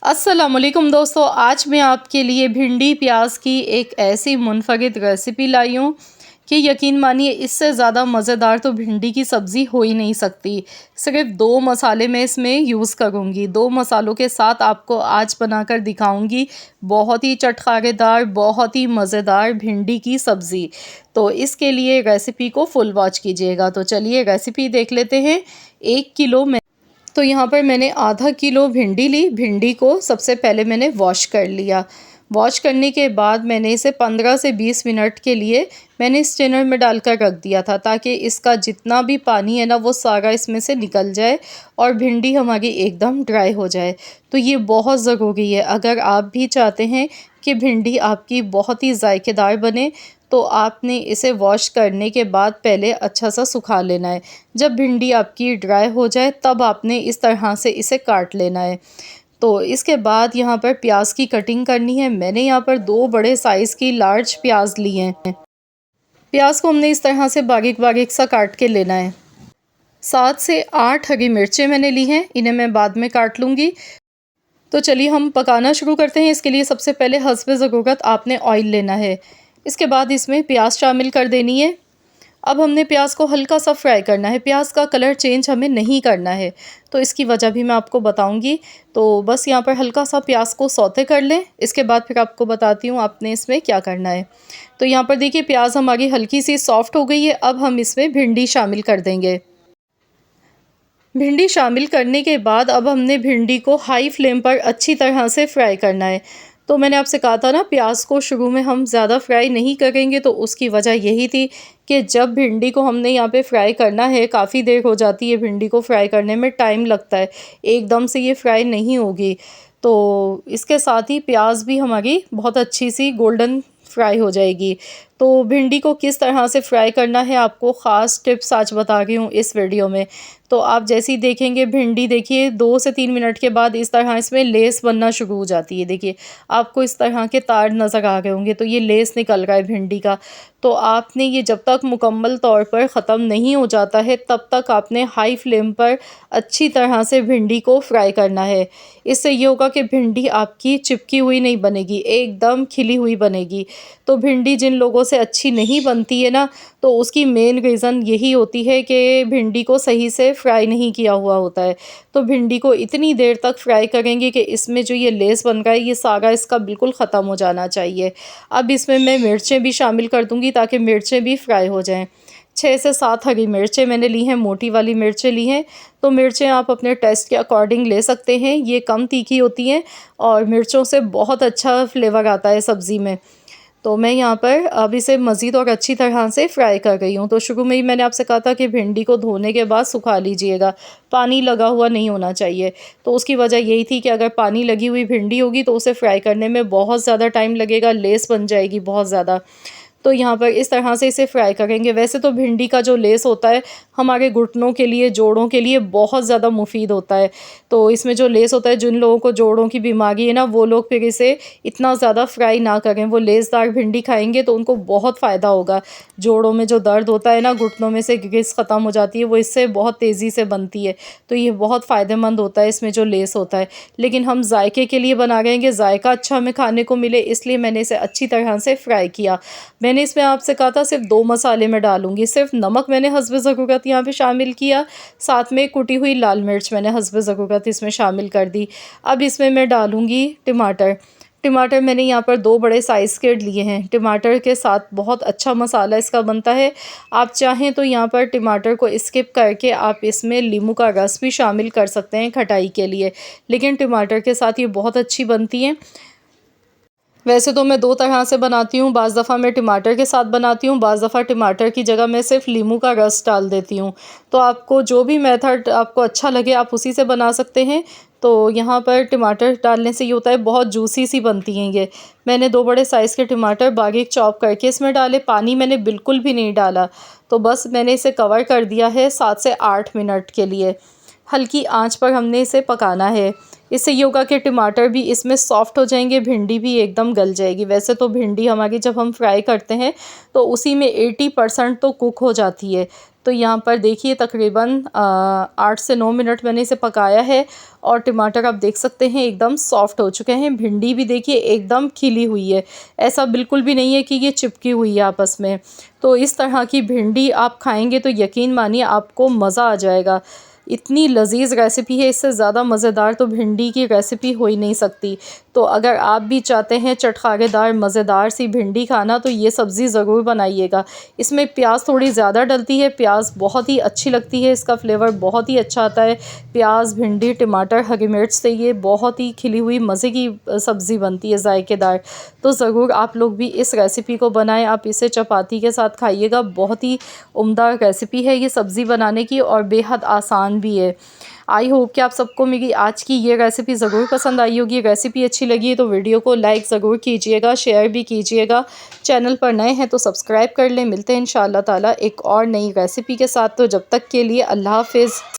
अस्सलामुअलैकुम दोस्तों, आज मैं आपके लिए भिंडी प्याज की एक ऐसी मुनफरिद रेसिपी लाई हूँ कि यकीन मानिए इससे ज़्यादा मज़ेदार तो भिंडी की सब्ज़ी हो ही नहीं सकती। सिर्फ दो मसाले मैं इसमें यूज़ करूँगी। दो मसालों के साथ आपको आज बनाकर दिखाऊँगी बहुत ही चटखारेदार, बहुत ही मज़ेदार भिंडी की सब्ज़ी। तो इसके लिए रेसिपी को फुल वॉच कीजिएगा। तो चलिए रेसिपी देख लेते हैं। 1 किलो मैं तो यहाँ पर मैंने आधा किलो भिंडी ली। भिंडी को सबसे पहले मैंने वॉश कर लिया। वॉश करने के बाद मैंने इसे 15 से 20 मिनट के लिए मैंने स्ट्रेनर में डालकर रख दिया था, ताकि इसका जितना भी पानी है ना वो सारा इसमें से निकल जाए और भिंडी हमारी एकदम ड्राई हो जाए। तो ये बहुत ज़रूरी है। अगर आप भी चाहते हैं कि भिंडी आपकी बहुत ही जायकेदार बने तो आपने इसे वॉश करने के बाद पहले अच्छा सा सुखा लेना है। जब भिंडी आपकी ड्राई हो जाए तब आपने इस तरह से इसे काट लेना है। तो इसके बाद यहाँ पर प्याज की कटिंग करनी है। मैंने यहाँ पर 2 बड़े साइज़ की लार्ज प्याज लिए हैं। प्याज को हमने इस तरह से बारीक बारीक सा काट के लेना है। 7 से 8 हरी मिर्चें मैंने ली हैं, इन्हें मैं बाद में काट लूँगी। तो चलिए हम पकाना शुरू करते हैं। इसके लिए सबसे पहले हस्बे ज़रूरत आपने ऑयल लेना है। इसके बाद इसमें प्याज शामिल कर देनी है। अब हमने प्याज को हल्का सा फ्राई करना है। प्याज का कलर चेंज हमें नहीं करना है, तो इसकी वजह भी मैं आपको बताऊंगी। तो बस यहाँ पर हल्का सा प्याज को सौते कर लें। इसके बाद फिर आपको बताती हूँ आपने इसमें क्या करना है। तो यहाँ पर देखिए प्याज हमारी हल्की सी सॉफ्ट हो गई है। अब हम इसमें भिंडी शामिल कर देंगे। भिंडी शामिल करने के बाद अब हमने भिंडी को हाई फ्लेम पर अच्छी तरह से फ्राई करना है। तो मैंने आपसे कहा था ना, प्याज को शुरू में हम ज़्यादा फ्राई नहीं करेंगे, तो उसकी वजह यही थी कि जब भिंडी को हमने यहाँ पे फ्राई करना है, काफ़ी देर हो जाती है भिंडी को फ्राई करने में, टाइम लगता है, एकदम से ये फ्राई नहीं होगी। तो इसके साथ ही प्याज भी हमारी बहुत अच्छी सी गोल्डन फ्राई हो जाएगी। तो भिंडी को किस तरह से फ्राई करना है आपको ख़ास टिप्स आज बता रही हूँ इस वीडियो में। तो आप जैसे ही देखेंगे भिंडी देखिए 2 से 3 मिनट के बाद इस तरह इसमें लेस बनना शुरू हो जाती है। देखिए आपको इस तरह के तार नज़र आ रहे होंगे, तो ये लेस निकल रहा है भिंडी का। तो आपने ये जब तक मुकम्मल तौर पर ख़त्म नहीं हो जाता है तब तक आपने हाई फ्लेम पर अच्छी तरह से भिंडी को फ्राई करना है। इससे ये होगा कि भिंडी आपकी चिपकी हुई नहीं बनेगी, एकदम खिली हुई बनेगी। तो भिंडी जिन लोगों से अच्छी नहीं बनती है ना, तो उसकी मेन रीज़न यही होती है कि भिंडी को सही से फ्राई नहीं किया हुआ होता है। तो भिंडी को इतनी देर तक फ्राई करेंगे कि इसमें जो ये लेस बन रहा है ये सारा इसका बिल्कुल ख़त्म हो जाना चाहिए। अब इसमें मैं मिर्चें भी शामिल कर दूँगी ताकि मिर्चें भी फ्राई हो जाएँ। 6 से 7 हरी मिर्चें मैंने ली हैं, मोटी वाली मिर्चें ली हैं। तो मिर्चें आप अपने टेस्ट के अकॉर्डिंग ले सकते हैं। ये कम तीखी होती हैं और मिर्चों से बहुत अच्छा फ्लेवर आता है सब्ज़ी में। तो मैं यहाँ पर अब इसे मज़ीद और अच्छी तरह से फ्राई कर रही हूँ। तो शुरू में ही मैंने आपसे कहा था कि भिंडी को धोने के बाद सुखा लीजिएगा, पानी लगा हुआ नहीं होना चाहिए। तो उसकी वजह यही थी कि अगर पानी लगी हुई भिंडी होगी तो उसे फ्राई करने में बहुत ज़्यादा टाइम लगेगा, लेस बन जाएगी बहुत ज़्यादा। तो यहाँ पर इस तरह से इसे फ्राई करेंगे। वैसे तो भिंडी का जो लेस होता है हमारे घुटनों के लिए, जोड़ों के लिए बहुत ज़्यादा मुफीद होता है। तो इसमें जो लेस होता है, जिन लोगों को जोड़ों की बीमारी है ना, वो लोग फिर इसे इतना ज़्यादा फ्राई ना करें। वो लेसदार भिंडी खाएंगे तो उनको बहुत फ़ायदा होगा। जोड़ों में जो दर्द होता है ना, घुटनों में से ग्रिस ख़त्म हो जाती है, वो इससे बहुत तेज़ी से बनती है। तो ये बहुत फ़ायदेमंद होता है इसमें जो लेस होता है। लेकिन हम जायके के लिए बना रहे हैं कि जायका अच्छा हमें खाने को मिले, इसलिए मैंने इसे अच्छी तरह से फ्राई किया। मैंने इसमें आपसे कहा था सिर्फ 2 मसाले मैं डालूँगी। सिर्फ नमक मैंने हस्बे ज़रूरत यहाँ पे शामिल किया, साथ में कुटी हुई लाल मिर्च मैंने हस्बे ज़रूरत इसमें शामिल कर दी। अब इसमें मैं डालूँगी टमाटर। टमाटर मैंने यहाँ पर 2 बड़े साइज़ के लिए हैं। टमाटर के साथ बहुत अच्छा मसाला इसका बनता है। आप चाहें तो यहाँ पर टमाटर को स्किप करके आप इसमें नींबू का रस भी शामिल कर सकते हैं खटाई के लिए, लेकिन टमाटर के साथ ये बहुत अच्छी बनती हैं। वैसे तो मैं 2 तरह से बनाती हूँ, बाज़ दफ़ा मैं टमाटर के साथ बनाती हूँ, बाज़ दफ़ा टमाटर की जगह मैं सिर्फ नींबू का रस डाल देती हूँ। तो आपको जो भी मेथड आपको अच्छा लगे आप उसी से बना सकते हैं। तो यहाँ पर टमाटर डालने से ये होता है बहुत जूसी सी बनती हैं ये। मैंने 2 बड़े साइज़ के टमाटर बारीक चॉप करके इसमें डाले, पानी मैंने बिल्कुल भी नहीं डाला। तो बस मैंने इसे कवर कर दिया है 7 से 8 मिनट के लिए। हल्की आंच पर हमने इसे पकाना है। इससे ये होगा कि टमाटर भी इसमें सॉफ्ट हो जाएंगे, भिंडी भी एकदम गल जाएगी। वैसे तो भिंडी हमारी जब हम फ्राई करते हैं तो उसी में 80% तो कुक हो जाती है। तो यहाँ पर देखिए तकरीबन 8 से 9 मिनट मैंने इसे पकाया है और टमाटर आप देख सकते हैं एकदम सॉफ्ट हो चुके हैं। भिंडी भी देखिए एकदम खिली हुई है, ऐसा बिल्कुल भी नहीं है कि ये चिपकी हुई है आपस में। तो इस तरह की भिंडी आप खाएंगे तो यकीन मानिए आपको मज़ा आ जाएगा। इतनी लजीज रेसिपी है, इससे ज़्यादा मज़ेदार तो भिंडी की रेसिपी हो ही नहीं सकती। तो अगर आप भी चाहते हैं चटखारेदार मज़ेदार सी भिंडी खाना तो ये सब्ज़ी ज़रूर बनाइएगा। इसमें प्याज थोड़ी ज़्यादा डलती है, प्याज बहुत ही अच्छी लगती है, इसका फ्लेवर बहुत ही अच्छा आता है। प्याज, भिंडी, टमाटर, हरी मिर्च से ये बहुत ही खिली हुई मज़े की सब्ज़ी बनती है, जायकेदार। तो ज़रूर आप लोग भी इस रेसिपी को बनाएं, आप इसे चपाती के साथ खाइएगा। बहुत ही उम्दा रेसिपी है ये सब्ज़ी बनाने की और बेहद आसान भी है। आई होप कि आप सबको मेरी आज की ये रेसिपी ज़रूर पसंद आई होगी। रेसिपी अच्छी लगी तो वीडियो को लाइक ज़रूर कीजिएगा, शेयर भी कीजिएगा। चैनल पर नए हैं तो सब्सक्राइब कर लें। मिलते हैं इंशाअल्लाह ताला एक और नई रेसिपी के साथ। तो जब तक के लिए अल्लाह हाफ़िज़।